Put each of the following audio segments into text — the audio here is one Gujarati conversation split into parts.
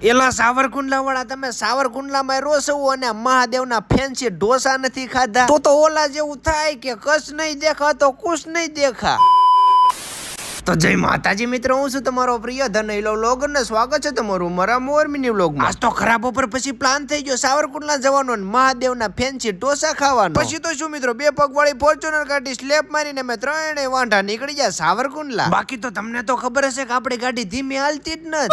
એલા સાવરકુંડલા વાળા, તમે સાવરકુંડલામાં રોસવું અને મહાદેવના ફેન્સી ઢોસા નથી ખાધા તો ઓલા જેવું થાય કે કશ નહીં દેખા તો કુશ નહીં દેખા. તો જય માતાજી મિત્રો, હું છું તમારો પ્રિય ધનૈલો વ્લોગ ને સ્વાગત છે તમારું મારા મોર મિની વ્લોગમાં. આજ તો ખરાબ ઉપર પછી પ્લાન થઈ ગયો સાવરકુંડલા જવાનો અને મહાદેવના ફેન્સી ઢોસા ખાવાનો. પછી તો શું મિત્રો, 2 પગવાળી ફોર્ચ્યુનર ગાડી સ્લેપ મારીને મેં 3 વાંઢા નીકળી ગયા સાવરકુંડલા. બાકી તો તમને તો ખબર હશે કે આપણી ગાડી ધીમી હાલતી જ નથી.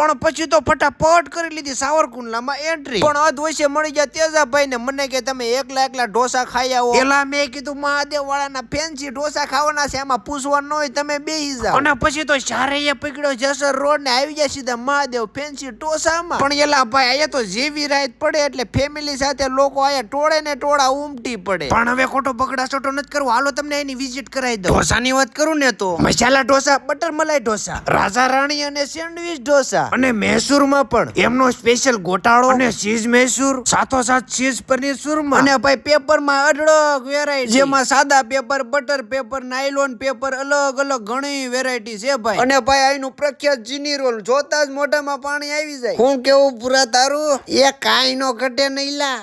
પણ પછી તો ફટાફટ કરી લીધી સાવરકુંડલામાં એન્ટ્રી. પણ અધવૈસે મળી ગયા તેજાભાઈ ને મને કે તમે એકલા ઢોસા ખાઈ આવો. એલા મેં કીધું મહાદેવ વાળાના ફેન્સી ઢોસા ખાવાના છે, એમાં પૂછવાનું ન હોય, તમે બેસી જાઓ. અને પછી તો ચારેય પકડ્યો જસર રોડ ને આવી ગયા સીધા મહાદેવ ફેન્સી ઢોસામાં. પણ એલા ભાઈ અહીંયા તો જેવી રાત પડે એટલે ફેમિલી સાથે લોકો અહીંયા ટોળે ને ટોળા ઉમટી પડે. પણ હવે ખોટો બગડા છોટો નથી કરવો, હાલો તમને એની વિઝિટ કરાવી દઉં. ઢોસાની વાત કરું ને તો મસાલા ઢોસા, બટર મલાઈ ઢોસા, રાજા રાણી અને સેન્ડવિચ ઢોસા, અને મૈસૂરમાં પણ એમનો સ્પેશિયલ ગોટાળો અને ચીઝ મૈસૂર, સાથોસાથ ચીઝ પનીર સુરમા, અને ભાઈ પેપરમાં અઢળક વેરાયટી, જેમાં સાદા paper, butter paper, nylon paper, અલગ ઘણી વેરાયટી છે ભાઈ. અને ભાઈ અહીંનું પ્રખ્યાત જીની રોલ જોતા જ મોઢામાં પાણી આવી જાય. હું કેવું પૂરા તારું, એ કાઈ નો ઘટે નહીં લા.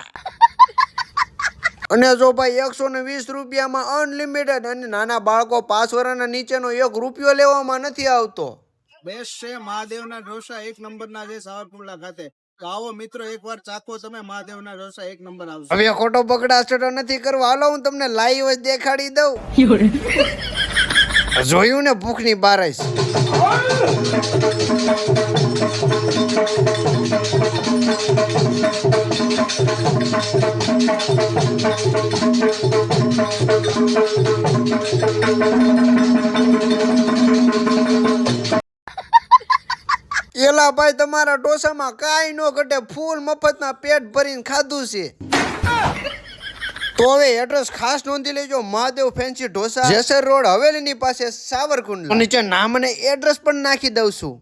અને જો ભાઈ 120 રૂપિયામાં અનલિમિટેડ, અને નાના બાળકો 5 વર્ષના નીચેનો 1 રૂપિયો લેવામાં નથી આવતો. બેસ્ટ છે મહાદેવના ઢોસા, 1 નંબરના છે સાવરકુંડલા ખાતે. તો આવો મિત્રો, એકવાર ચાખો તમે મહાદેવના ઢોસા, 1 નંબર આવશે. હવે ખોટો બગડાસ્ટો નથી કરવો, હાલો હું તમને લાઈવ જ દેખાડી દઉં. જોયું ને ભૂખની બારસ. એલા ભાઈ, તમારા ઢોસામાં કાંઈ નો ઘટે, ફૂલ મફતમાં પેટ ભરીને ખાધું છે. તો હવે એડ્રેસ ખાસ નોંધી લેજો, મહાદેવ ફેન્સી ઢોસા, જેસર રોડ, હવેલીની પાસે સાવરકુંડલા. નીચે નામ અને એડ્રેસ પણ નાખી દઉં છું.